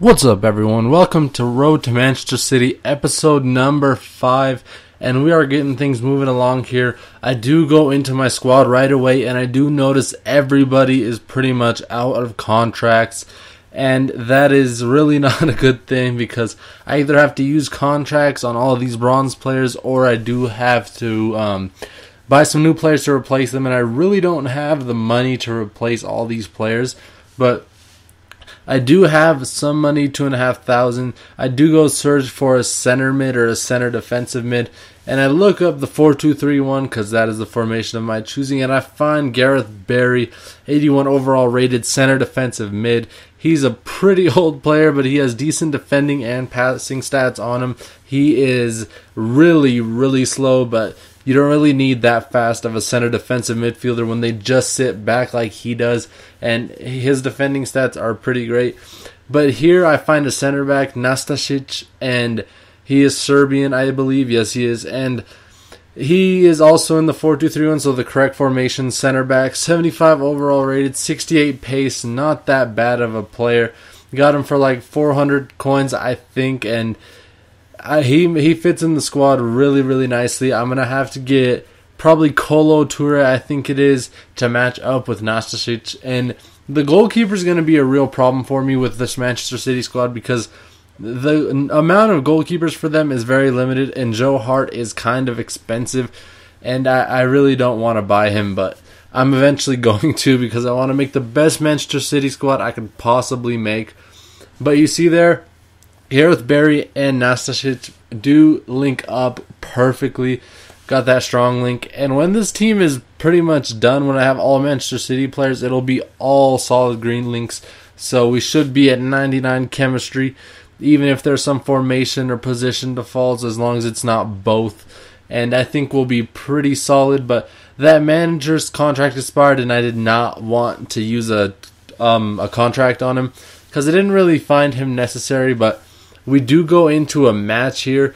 What's up, everyone? Welcome to Road to Manchester City, episode number 5, and we are getting things moving along here. I do go into my squad right away, and I do notice everybody is pretty much out of contracts, and that is really not a good thing because I either have to use contracts on all of these bronze players, or I do have to buy some new players to replace them, and I really don't have the money to replace all these players, but I do have some money, $2,500. I do go search for a center mid or a center defensive mid, and I look up the 4-2-3-1 because that is the formation of my choosing, and I find Gareth Barry, 81 overall rated center defensive mid. He's a pretty old player, but he has decent defending and passing stats on him. He is really slow, but you don't really need that fast of a center defensive midfielder when they just sit back like he does, and his defending stats are pretty great. But here I find a center back, Nastasic, and he is Serbian, I believe. Yes, he is. And he is also in the 4-2-3-1, so the correct formation, center back, 75 overall rated, 68 pace, not that bad of a player. Got him for like 400 coins, I think, and he fits in the squad really nicely. I'm going to have to get probably Kolo Toure, I think it is, to match up with Nastasic. And the goalkeeper is going to be a real problem for me with this Manchester City squad because the amount of goalkeepers for them is very limited, and Joe Hart is kind of expensive, and I really don't want to buy him, but I'm eventually going to because I want to make the best Manchester City squad I could possibly make. But you see there, Gareth Barry and Nastasic do link up perfectly. Got that strong link. And when this team is pretty much done, when I have all Manchester City players, it'll be all solid green links. So we should be at 99 chemistry, even if there's some formation or position defaults, as long as it's not both. And I think we'll be pretty solid. But that manager's contract expired, and I did not want to use a contract on him because I didn't really find him necessary. But we do go into a match here,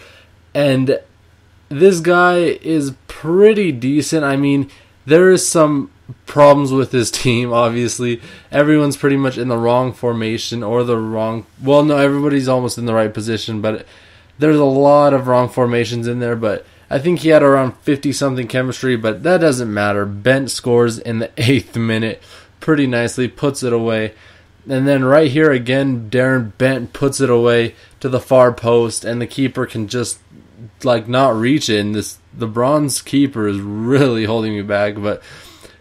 and this guy is pretty decent. I mean, there is some problems with his team, obviously. Everyone's pretty much in the wrong formation or the wrong... Well, no, everybody's almost in the right position, but there's a lot of wrong formations in there, but I think he had around 50-something chemistry, but that doesn't matter. Bent scores in the 8th minute pretty nicely, puts it away. And then right here again, Darren Bent puts it away to the far post, and the keeper can just not reach it. And the bronze keeper is really holding me back. But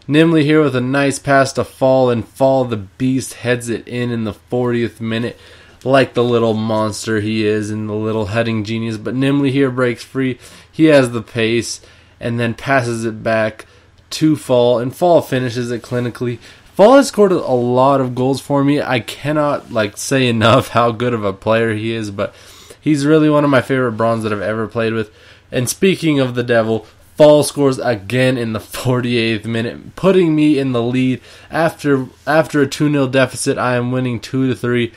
Nimley here with a nice pass to Fall, and Fall the Beast heads it in the 40th minute, like the little monster he is and the little heading genius. But Nimley here breaks free. He has the pace and then passes it back to Fall, and Fall finishes it clinically. Fall has scored a lot of goals for me. I cannot say enough how good of a player he is, but he's really one of my favorite bronze that I've ever played with. And speaking of the devil, Fall scores again in the 48th minute, putting me in the lead. After a 2-0 deficit, I am winning 2-3.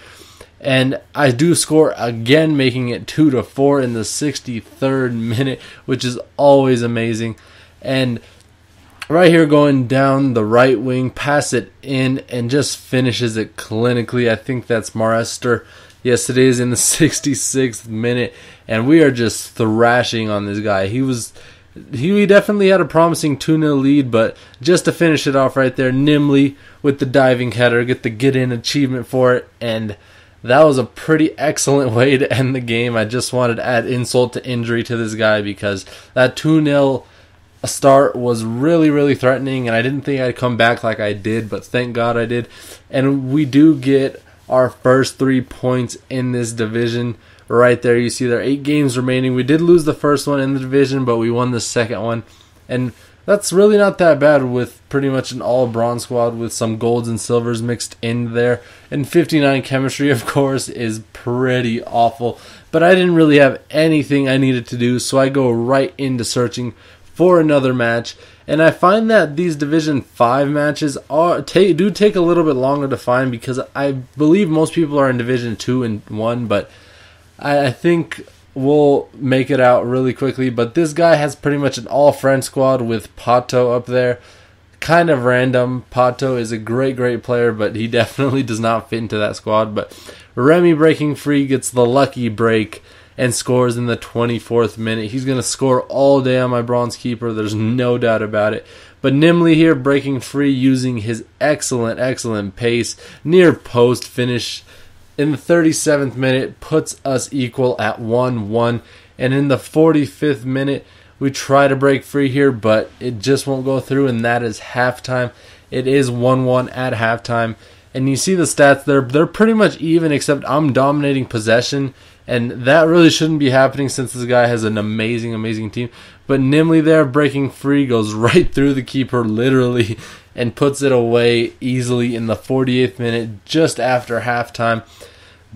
And I do score again, making it 2-4 in the 63rd minute, which is always amazing. And right here, going down the right wing, pass it in, and just finishes it clinically. I think that's Marester. Yes, it is, in the 66th minute. And we are just thrashing on this guy. He definitely had a promising 2-0 lead, but just to finish it off right there, Nimley with the diving header, get the get-in achievement for it. And that was a pretty excellent way to end the game. I just wanted to add insult to injury to this guy because that 2-0 start was really threatening, and I didn't think I'd come back like I did, but thank God I did. And we do get our first 3 points in this division. Right there, you see there are 8 games remaining. We did lose the first one in the division, but we won the second one, and that's really not that bad with pretty much an all bronze squad with some golds and silvers mixed in there. And 59 chemistry, of course, is pretty awful, but I didn't really have anything I needed to do, so I go right into searching for another match. And I find that these Division 5 matches do take a little bit longer to find because I believe most people are in Division 2 and 1, but I think we'll make it out really quickly. But this guy has pretty much an all-friend squad with Pato up there. kind of random. Pato is a great player, but he definitely does not fit into that squad. But Remy breaking free gets the lucky break and scores in the 24th minute. He's going to score all day on my bronze keeper. There's no doubt about it. But Nimley here breaking free using his excellent pace. Near post finish in the 37th minute puts us equal at 1-1. And in the 45th minute, we try to break free here, but it just won't go through, and that is halftime. It is 1-1 at halftime. And you see the stats there. They're pretty much even, except I'm dominating possession. And that really shouldn't be happening since this guy has an amazing team. But Nimley there breaking free goes right through the keeper literally and puts it away easily in the 48th minute just after halftime.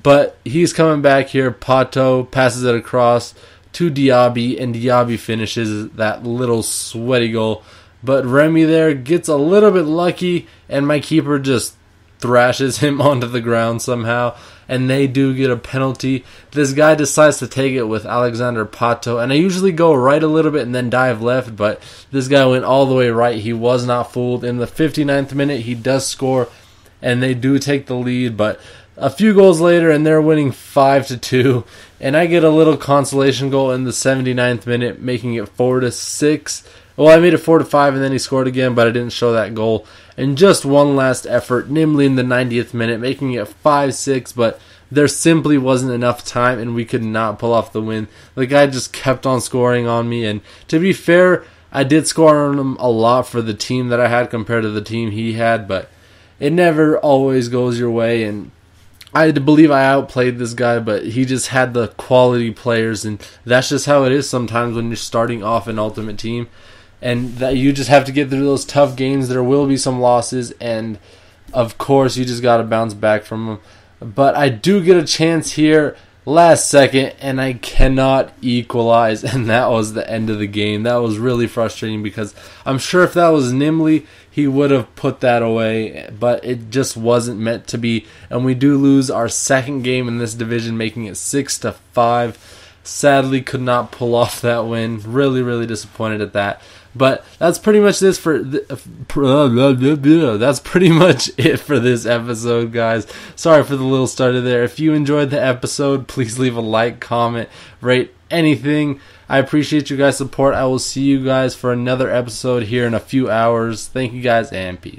But he's coming back here. Pato passes it across to Diaby, and Diaby finishes that little sweaty goal. But Remy there gets a little bit lucky, and my keeper just thrashes him onto the ground somehow, and they do get a penalty. This guy decides to take it with Alexander Pato, and I usually go right a little bit and then dive left, but this guy went all the way right. He was not fooled. In the 59th minute, he does score, and they do take the lead, but a few goals later, and they're winning 5-2, and I get a little consolation goal in the 79th minute, making it 4-6. Well, I made it 4-5, and then he scored again, but I didn't show that goal. And just one last effort, Nimley in the 90th minute, making it 5-6, but there simply wasn't enough time, and we could not pull off the win. The guy just kept on scoring on me, and to be fair, I did score on him a lot for the team that I had compared to the team he had, but it never always goes your way, and I believe I outplayed this guy, but he just had the quality players, and that's just how it is sometimes when you're starting off an Ultimate Team. And that you just have to get through those tough games. There will be some losses, and of course you just got to bounce back from them. But I do get a chance here last second, and I cannot equalize, and that was the end of the game. That was really frustrating because I'm sure if that was Nimley, he would have put that away, but it just wasn't meant to be. And we do lose our second game in this division, making it 6-5. Sadly, could not pull off that win. Really disappointed at that. But that's pretty much this that's pretty much it for this episode, guys. Sorry for the little stutter there. If you enjoyed the episode, please leave a like, comment, rate, anything. I appreciate you guys' support. I will see you guys for another episode here in a few hours. Thank you guys, and peace.